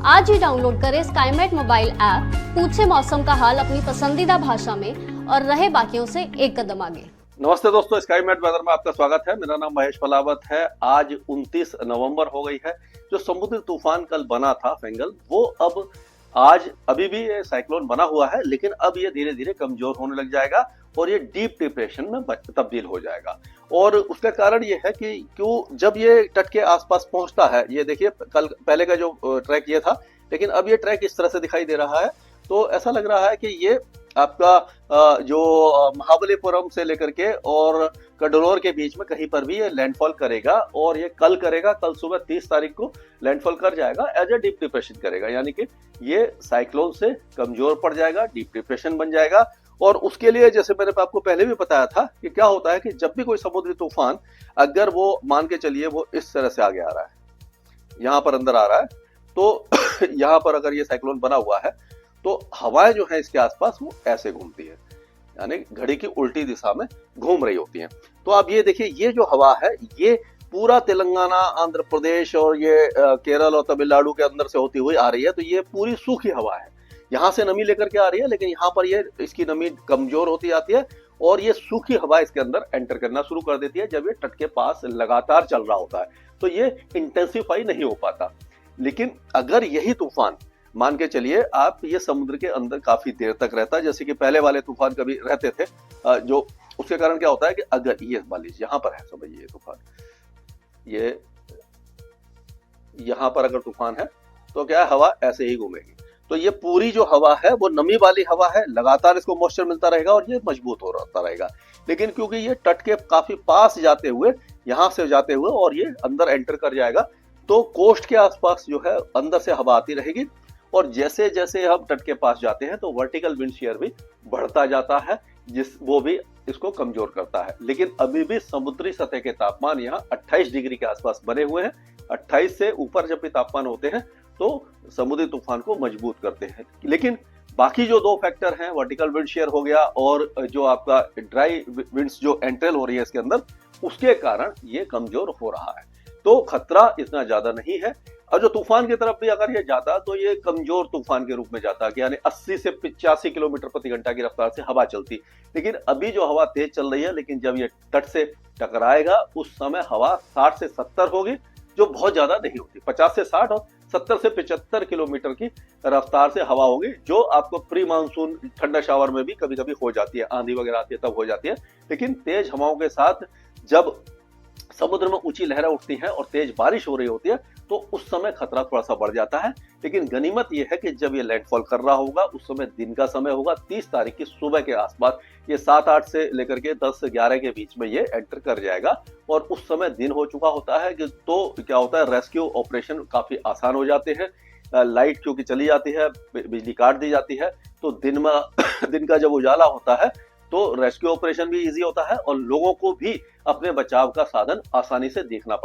आज ही डाउनलोड करें Skymet mobile app, पूछे मौसम का हाल अपनी पसंदीदा भाषा में और रहे बाकियों से एक कदम आगे। नमस्ते दोस्तों, स्काईमेट वेदर में आपका स्वागत है। मेरा नाम महेश पलावत है। आज 29 नवंबर हो गई है। जो समुद्री तूफान कल बना था फेंगल, वो अब आज अभी भी ये साइक्लोन बना हुआ है, लेकिन अब ये धीरे धीरे कमजोर होने लग जाएगा और ये डीप डिप्रेशन में तब्दील हो जाएगा। और उसका कारण ये है कि क्यों जब ये तट के आसपास पहुंचता है, ये देखिए कल पहले का जो ट्रैक ये था, लेकिन अब ये ट्रैक इस तरह से दिखाई दे रहा है। तो ऐसा लग रहा है कि ये आपका जो महाबलीपुरम से लेकर के और कडलोर के बीच में कहीं पर भी ये लैंडफॉल करेगा और ये कल करेगा। कल सुबह 30 तारीख को लैंडफॉल कर जाएगा, एज ए डीप डिप्रेशन करेगा, यानी कि ये साइक्लोन से कमजोर पड़ जाएगा, डीप डिप्रेशन बन जाएगा। और उसके लिए जैसे मैंने आपको पहले भी बताया था कि क्या होता है कि जब भी कोई समुद्री तूफान, अगर वो मान के चलिए वो इस तरह से आगे आ रहा है, यहाँ पर अंदर आ रहा है, तो यहाँ पर अगर ये साइक्लोन बना हुआ है तो हवाएं जो है इसके आसपास वो ऐसे घूमती है, यानी घड़ी की उल्टी दिशा में घूम रही होती हैं। तो आप ये देखिए, ये जो हवा है ये पूरा तेलंगाना, आंध्र प्रदेश और ये केरल और तमिलनाडु के अंदर से होती हुई आ रही है। तो ये पूरी सूखी हवा है, यहाँ से नमी लेकर के आ रही है, लेकिन यहाँ पर ये इसकी नमी कमजोर होती जाती है और ये सूखी हवा इसके अंदर एंटर करना शुरू कर देती है जब ये तट के पास लगातार चल रहा होता है। तो ये इंटेंसिफाई नहीं हो पाता। लेकिन अगर यही तूफान, मान के चलिए आप, ये समुद्र के अंदर काफी देर तक रहता है, जैसे कि पहले वाले तूफान कभी रहते थे, जो उसके कारण क्या होता है कि अगर ये मान लीजिए यहाँ पर है, समझिए तूफान, ये यहाँ पर अगर तूफान है तो क्या है, हवा ऐसे ही घूमेगी। तो ये पूरी जो हवा है वो नमी वाली हवा है, लगातार इसको मॉइस्चर मिलता रहेगा और ये मजबूत होता रहेगा। लेकिन क्योंकि ये तट के काफी पास जाते हुए, यहाँ से जाते हुए और ये अंदर एंटर कर जाएगा, तो कोस्ट के आसपास जो है अंदर से हवा आती रहेगी और जैसे जैसे हम तट के पास जाते हैं तो वर्टिकल विंड शेयर भी बढ़ता जाता है, वो भी इसको कमजोर करता है। लेकिन अभी भी समुद्री सतह के तापमान यहाँ 28 डिग्री के आसपास बने हुए हैं। 28 से ऊपर जब भी तापमान होते हैं तो समुद्री तूफान को मजबूत करते हैं। लेकिन बाकी जो दो फैक्टर हैं, वर्टिकल विंड शेयर हो गया और जो आपका ड्राई विंड्स जो एंट्रेल हो रही है इसके अंदर, उसके कारण ये कमजोर हो रहा है। तो खतरा इतना ज्यादा नहीं है। और जो तूफान की तरफ भी अगर ये जाता तो ये कमजोर तूफान के रूप में जाता, कि यानी 80 से 85 किलोमीटर प्रति घंटा की रफ्तार से हवा चलती। लेकिन अभी जो हवा तेज चल रही है, लेकिन जब ये तट से टकराएगा उस समय हवा 60 से 70 होगी, जो बहुत ज्यादा नहीं होती। 50 से 60 और 70 से 75 किलोमीटर की रफ्तार से हवा होगी, जो आपको प्री मानसून ठंडा शावर में भी कभी कभी हो जाती है, आंधी वगैरह आती है तब हो जाती है। लेकिन तेज हवाओं के साथ जब समुद्र में ऊंची लहरें उठती हैं और तेज बारिश हो रही होती है तो उस समय खतरा थोड़ा सा बढ़ जाता है। लेकिन गनीमत यह है कि जब ये लैंडफॉल कर रहा होगा उस समय दिन का समय होगा, 30 तारीख की सुबह के आसपास ये 7-8 से लेकर के 10 से 11 के बीच में ये एंटर कर जाएगा और उस समय दिन हो चुका होता है। कि तो क्या होता है, रेस्क्यू ऑपरेशन काफी आसान हो जाते हैं। लाइट क्योंकि चली जाती है, बिजली काट दी जाती है, तो दिन का जब उजाला होता है तो रेस्क्यू ऑपरेशन भी इजी होता है और लोगों को भी अपने बचाव का साधन आसानी से देखना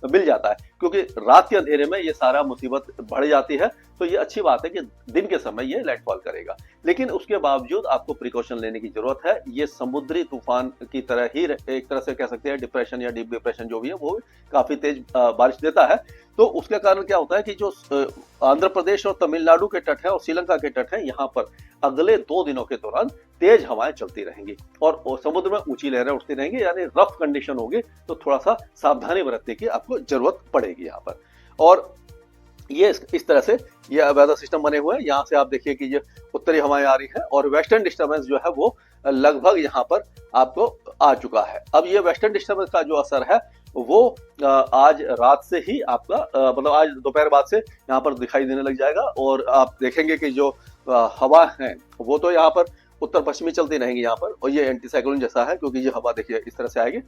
मिल जाता है। क्योंकि रात के अंधेरे में ये सारा मुसीबत बढ़ जाती है, तो ये अच्छी बात है कि दिन के समय ये लैंडफॉल करेगा। लेकिन उसके बावजूद आपको प्रिकॉशन लेने की जरूरत है। ये समुद्री तूफान की तरह ही, एक तरह से कह सकते हैं डिप्रेशन या डीप डिप्रेशन जो भी है, वो काफी तेज बारिश देता है। तो उसके कारण क्या होता है कि जो आंध्र प्रदेश और तमिलनाडु के तट है और श्रीलंका के तट है, यहाँ पर अगले 2 दिनों के दौरान तेज हवाएं चलती रहेंगी और समुद्र में ऊंची लहरें उठती रहेंगी, यानी रफ कंडीशन होगी। तो थोड़ा सा सावधानी बरतने की आपको जरूरत पड़ेगी यहाँ पर। और ये इस तरह से ये वेदर सिस्टम बने हुए हैं। यहाँ से आप देखिए कि ये उत्तरी हवाएं आ रही है और वेस्टर्न डिस्टर्बेंस जो है वो लगभग यहाँ पर आपको आ चुका है। अब ये वेस्टर्न डिस्टर्बेंस का जो असर है वो आज रात से ही आपका मतलब आज दोपहर बाद से यहाँ पर दिखाई देने लग जाएगा। और आप देखेंगे कि जो हवा है वो तो यहाँ पर उत्तर पश्चिमी चलती रहेंगी यहाँ पर, और ये एंटी साइक्लोन जैसा है, क्योंकि ये हवा देखिए इस तरह से आएगी,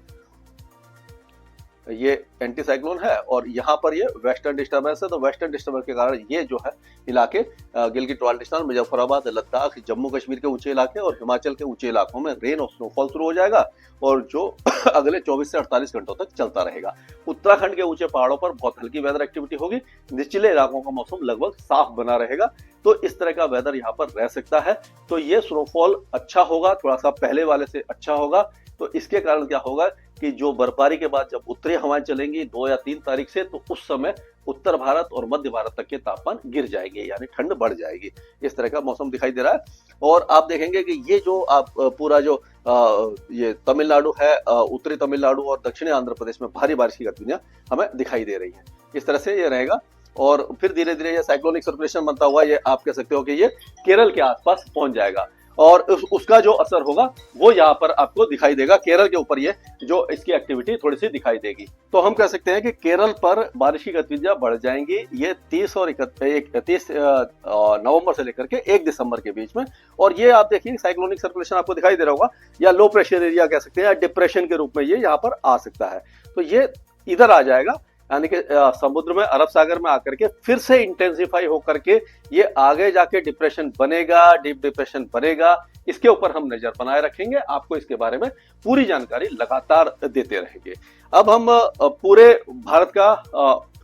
ये एंटी साइक्लोन है और यहाँ पर ये वेस्टर्न डिस्टर्बेंस है। तो वेस्टर्न डिस्टर्बेंस के कारण ये जो है इलाके गिलगिट बाल्टिस्तान, मुजफ्फराबाद, लद्दाख, जम्मू कश्मीर के ऊंचे इलाके और हिमाचल के ऊंचे इलाकों में रेन और स्नोफॉल शुरू हो जाएगा और जो अगले 24 से 48 घंटों तक चलता रहेगा। उत्तराखंड के ऊंचे पहाड़ों पर बहुत हल्की वेदर एक्टिविटी होगी, निचले इलाकों का मौसम लगभग साफ बना रहेगा। तो इस तरह का वेदर यहाँ पर रह सकता है। तो ये स्नोफॉल अच्छा होगा, थोड़ा सा पहले वाले से अच्छा होगा। तो इसके कारण क्या होगा कि जो बर्फबारी के बाद जब उत्तरी हवाएं चलेंगी 2 या 3 तारीख से, तो उस समय उत्तर भारत और मध्य भारत तक के तापमान गिर जाएंगे, यानी ठंड बढ़ जाएगी। इस तरह का मौसम दिखाई दे रहा है। और आप देखेंगे कि ये जो आप पूरा जो ये तमिलनाडु है, उत्तरी तमिलनाडु और दक्षिणी आंध्र प्रदेश में भारी बारिश की गतिविधियां हमें दिखाई दे रही हैं। इस तरह से ये रहेगा और फिर धीरे धीरे ये साइक्लोनिक सर्कुलेशन बनता हुआ ये आप कह सकते हो कि ये केरल के आसपास पहुंच जाएगा और उसका जो असर होगा वो यहाँ पर आपको दिखाई देगा। केरल के ऊपर ये जो इसकी एक्टिविटी थोड़ी सी दिखाई देगी। तो हम कह सकते हैं कि केरल पर बारिश की गतिविधियां बढ़ जाएंगी ये 30 नवंबर से लेकर के 1 दिसंबर के बीच में। और ये आप देखिए साइक्लोनिक सर्कुलेशन आपको दिखाई दे रहा होगा, या लो प्रेशर एरिया कह सकते हैं, या डिप्रेशन के रूप में ये यहाँ पर आ सकता है। तो ये इधर आ जाएगा, यानी कि समुद्र में, अरब सागर में आकर के फिर से इंटेंसिफाई होकर के ये आगे जाके डिप्रेशन बनेगा, डीप डिप्रेशन बनेगा। इसके ऊपर हम नजर बनाए रखेंगे, आपको इसके बारे में पूरी जानकारी लगातार देते रहेंगे। अब हम पूरे भारत का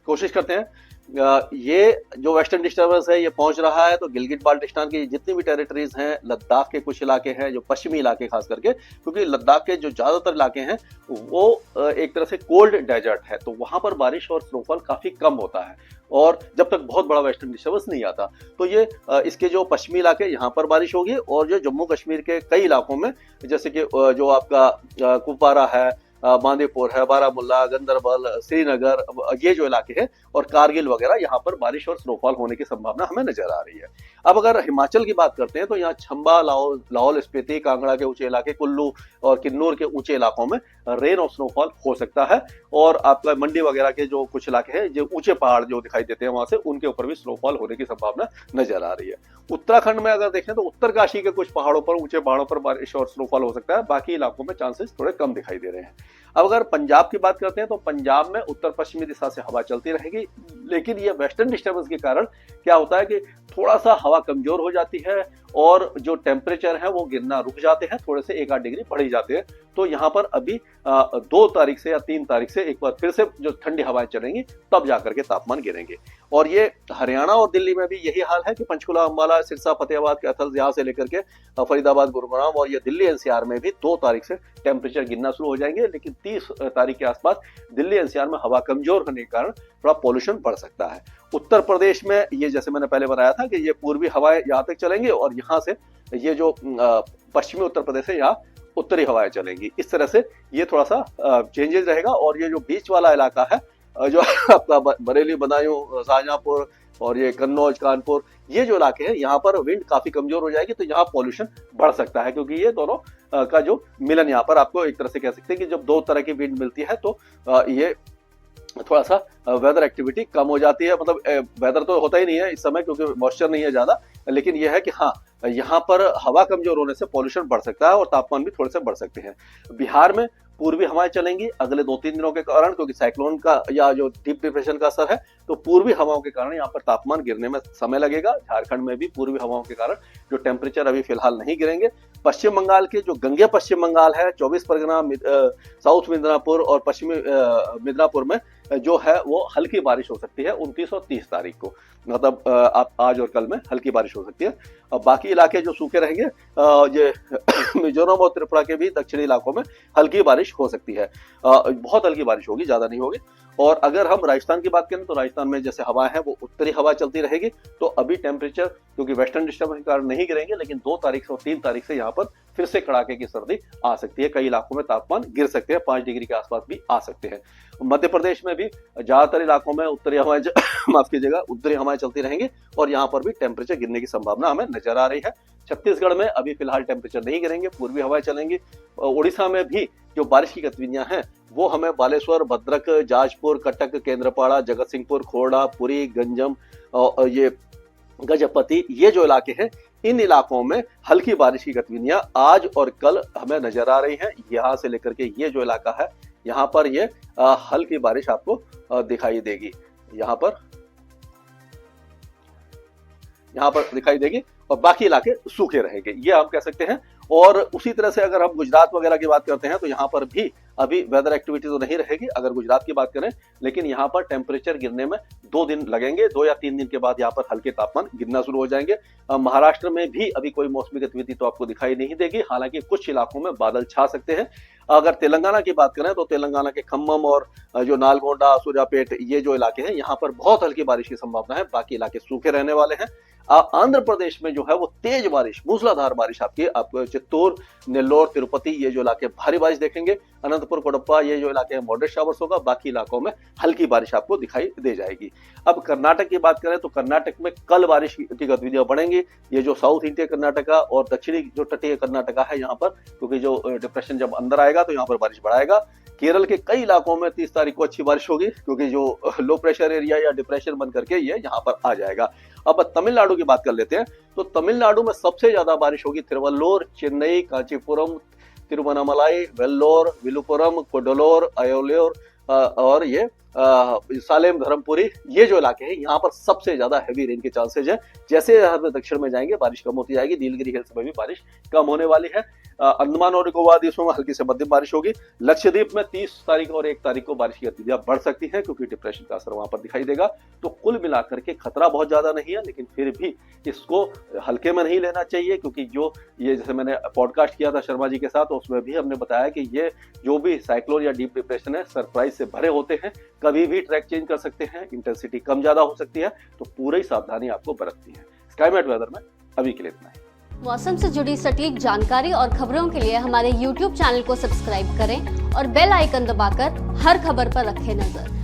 कोशिश करते हैं। ये जो वेस्टर्न डिस्टर्बेंस है ये पहुंच रहा है, तो गिलगिट बाल्टिस्तान की जितनी भी टेरिटरीज हैं, लद्दाख के कुछ इलाके हैं, जो पश्चिमी इलाके खास करके, क्योंकि लद्दाख के जो ज्यादातर इलाके हैं वो एक तरह से कोल्ड डेजर्ट है, तो वहां पर बारिश और स्नोफॉल काफी कम होता है और जब तक बहुत बड़ा वेस्टर्न डिस्टर्बेंस नहीं आता। तो ये इसके जो पश्चिमी इलाके यहाँ पर बारिश होगी, और जो जम्मू कश्मीर के कई इलाकों में, जैसे कि जो आपका कुपवारा है, बांदीपुर है, बारामुल्ला, गंदरबल, श्रीनगर, ये जो इलाके हैं, और कारगिल वगैरह, यहाँ पर बारिश और स्नोफॉल होने की संभावना हमें नजर आ रही है। अब अगर हिमाचल की बात करते हैं तो यहाँ चंबा, लाहौल स्पीति, कांगड़ा के ऊंचे इलाके, कुल्लू और किन्नौर के ऊंचे इलाकों में रेन और स्नोफॉल हो सकता है। और आपका मंडी वगैरह के जो कुछ इलाके हैं, जो ऊंचे पहाड़ जो दिखाई देते हैं वहां से, उनके ऊपर भी स्नोफॉल होने की संभावना नजर आ रही है। उत्तराखंड में अगर देखें तो उत्तरकाशी के कुछ पहाड़ों पर, ऊंचे पहाड़ों पर बारिश और स्नोफॉल हो सकता है, बाकी इलाकों में चांसेस थोड़े कम दिखाई दे रहे हैं। अब अगर पंजाब की बात करते हैं तो पंजाब में उत्तर पश्चिमी दिशा से हवा चलती रहेगी, लेकिन ये वेस्टर्न डिस्टर्बेंस के कारण क्या होता है कि थोड़ा सा हवा कमजोर हो जाती है और जो टेम्परेचर है वो गिरना रुक जाते हैं, थोड़े से 1-8 डिग्री बढ़ ही जाते हैं। तो यहाँ पर अभी 2 तारीख से या 3 तारीख से एक बार फिर से जो ठंडी हवाएं चलेंगी, तब जाकर के तापमान गिरेंगे। और ये हरियाणा और दिल्ली में भी यही हाल है कि पंचकुला, अंबाला, सिरसा, फतेहाबाद, कैथल, यहाँ से लेकर के फरीदाबाद, गुरुग्राम और ये दिल्ली एनसीआर में भी 2 तारीख से टेम्परेचर गिरना शुरू हो जाएंगे। लेकिन 30 तारीख के आसपास दिल्ली एनसीआर में हवा कमजोर होने के कारण थोड़ा पॉल्यूशन बढ़ सकता है। उत्तर प्रदेश में ये, जैसे मैंने पहले बताया था, कि ये पूर्वी हवाएं यहाँ तक चलेंगी और यहाँ से ये जो पश्चिमी उत्तर प्रदेश है, यहाँ उत्तरी हवाएं चलेंगी। इस तरह से ये थोड़ा सा चेंजेस रहेगा। और ये जो बीच वाला इलाका है, जो आपका बरेली, बदायूं, शाहजहांपुर और ये कन्नौज, कानपुर, ये जो इलाके हैं, यहाँ पर विंड काफी कमजोर हो जाएगी, तो यहाँ पॉल्यूशन बढ़ सकता है, क्योंकि ये दोनों का जो मिलन यहाँ पर आपको एक तरह से कह सकते हैं कि जब 2 तरह की विंड मिलती है तो ये थोड़ा सा वेदर एक्टिविटी कम हो जाती है। मतलब वेदर तो होता ही नहीं है इस समय, क्योंकि मॉइस्चर नहीं है ज्यादा, लेकिन यह है कि हाँ, यहाँ पर हवा कमजोर होने से पॉल्यूशन बढ़ सकता है और तापमान भी थोड़े से बढ़ सकते हैं। बिहार में पूर्वी हवाएं चलेंगी अगले 2-3 दिनों के कारण, क्योंकि साइक्लोन का या जो डीप डिप्रेशन का असर है, तो पूर्वी हवाओं के कारण यहाँ पर तापमान गिरने में समय लगेगा। झारखंड में भी पूर्वी हवाओं के कारण जो टेम्परेचर अभी फिलहाल नहीं गिरेंगे। पश्चिम बंगाल के जो गंगे पश्चिम बंगाल है, 24 परगना, साउथ मिदनापुर और पश्चिमी मिदनापुर में जो है वो हल्की बारिश हो सकती है 29 और 30 तारीख को। मतलब आप आज और कल में हल्की बारिश हो सकती है। बाकी इलाके जो सूखे रहेंगे, ये मिजोरम और त्रिपुरा के भी दक्षिणी इलाकों में हल्की बारिश हो सकती है। बहुत हल्की बारिश होगी, ज्यादा नहीं होगी। और अगर हम राजस्थान की बात करें तो राजस्थान में जैसे हवा है वो उत्तरी हवा चलती रहेगी, तो अभी टेम्परेचर क्योंकि वेस्टर्न डिस्टर्बेंस के कारण नहीं गिरेंगे, लेकिन 2 तारीख से और 3 तारीख से यहाँ पर फिर से कड़ाके की सर्दी आ सकती है। कई इलाकों में तापमान गिर सकते हैं, 5 डिग्री के आसपास भी आ सकते हैं। मध्य प्रदेश में भी ज्यादातर इलाकों में उत्तरी हवाएं माफ कीजिएगा, उत्तरी हवाएं चलती रहेंगी और यहाँ पर भी टेम्परेचर गिरने की संभावना हमें नजर आ रही है। छत्तीसगढ़ में अभी फिलहाल टेम्परेचर नहीं गिरेंगे, पूर्वी हवाएं चलेंगी। उड़ीसा में भी जो बारिश की गतिविधियां हैं वो हमें बालेश्वर, भद्रक, जाजपुर, कटक, केंद्रपाड़ा, जगत सिंहपुर, खोरडा, पुरी, गंजम और ये गजपति, ये जो इलाके हैं, इन इलाकों में हल्की बारिश की गतिविधियां आज और कल हमें नजर आ रही हैं। यहाँ से लेकर के ये जो इलाका है, यहाँ पर ये हल्की बारिश आपको दिखाई देगी, यहाँ पर दिखाई देगी और बाकी इलाके सूखे रहेंगे, ये हम कह सकते हैं। और उसी तरह से अगर हम गुजरात वगैरह की बात करते हैं तो यहाँ पर भी अभी वेदर एक्टिविटी तो नहीं रहेगी अगर गुजरात की बात करें, लेकिन यहाँ पर टेम्परेचर गिरने में 2 दिन लगेंगे, 2 या 3 दिन के बाद यहाँ पर हल्के तापमान गिरना शुरू हो जाएंगे। महाराष्ट्र में भी अभी कोई मौसमी गतिविधि तो आपको दिखाई नहीं देगी, हालांकि कुछ इलाकों में बादल छा सकते हैं। अगर तेलंगाना की बात करें तो तेलंगाना के खम्मम और जो नालगोंडा, सूर्यापेट, ये जो इलाके हैं यहाँ पर बहुत हल्की बारिश की संभावना है, बाकी इलाके सूखे रहने वाले हैं। आंध्र प्रदेश में जो है वो तेज बारिश, मूसलाधार बारिश आपको चित्तूर, नेल्लोर, तिरुपति ये जो इलाके भारी बारिश देखेंगे। अनंतपुर, कोडप्पा ये जो इलाके हैं मॉडरेट शावर्स होगा, बाकी इलाकों में हल्की बारिश आपको दिखाई दे जाएगी। अब कर्नाटक की बात करें तो कर्नाटक में कल बारिश की गतिविधियां बढ़ेंगी। ये जो साउथ इंडिया कर्नाटका और दक्षिणी जो तटीय कर्नाटका है यहाँ पर, क्योंकि जो डिप्रेशन जब अंदर आएगा तो यहाँ पर बारिश बढ़ाएगा। केरल के कई इलाकों में 30 तारीख को अच्छी बारिश होगी, क्योंकि जो लो प्रेशर एरिया या डिप्रेशन बन करके ये यहाँ पर आ जाएगा। अब तमिलनाडु की बात कर लेते हैं, तो तमिलनाडु में सबसे ज्यादा बारिश होगी तिरुवल्लोर, चेन्नई, कांचीपुरम, तिरुवन्नामलाई, वेल्लोर, विलुपुरम, कोडलोर, अयोलोर और ये सालेम, धर्मपुरी ये जो इलाके हैं यहाँ पर सबसे ज्यादा हैवी रेन के चांसेज है। जैसे हम दक्षिण में जाएंगे बारिश कम होती जाएगी, नीलगिरी हिल्स में भी बारिश कम होने वाली है। अंडमान और निकोबार द्वीपों में हल्की से मध्यम बारिश होगी। लक्षद्वीप में 30 तारीख और 1 तारीख को बारिश की गतिविधियां बढ़ सकती है, क्योंकि डिप्रेशन का असर वहां पर दिखाई देगा। तो कुल मिलाकर के खतरा बहुत ज्यादा नहीं है, लेकिन फिर भी इसको हल्के में नहीं लेना चाहिए, क्योंकि जो ये जैसे मैंने पॉडकास्ट किया था शर्मा जी के साथ, उसमें भी हमने बताया कि ये जो भी साइक्लोन या डीप डिप्रेशन है सरप्राइज से भरे होते हैं, कभी भी ट्रैक चेंज कर सकते हैं, इंटेंसिटी कम ज्यादा हो सकती है, तो पूरी सावधानी आपको बरतनी है। स्काईमेट वेदर में अभी के लिए इतना ही। मौसम से जुड़ी सटीक जानकारी और खबरों के लिए हमारे YouTube चैनल को सब्सक्राइब करें और बेल आइकन दबाकर हर खबर पर रखें नजर।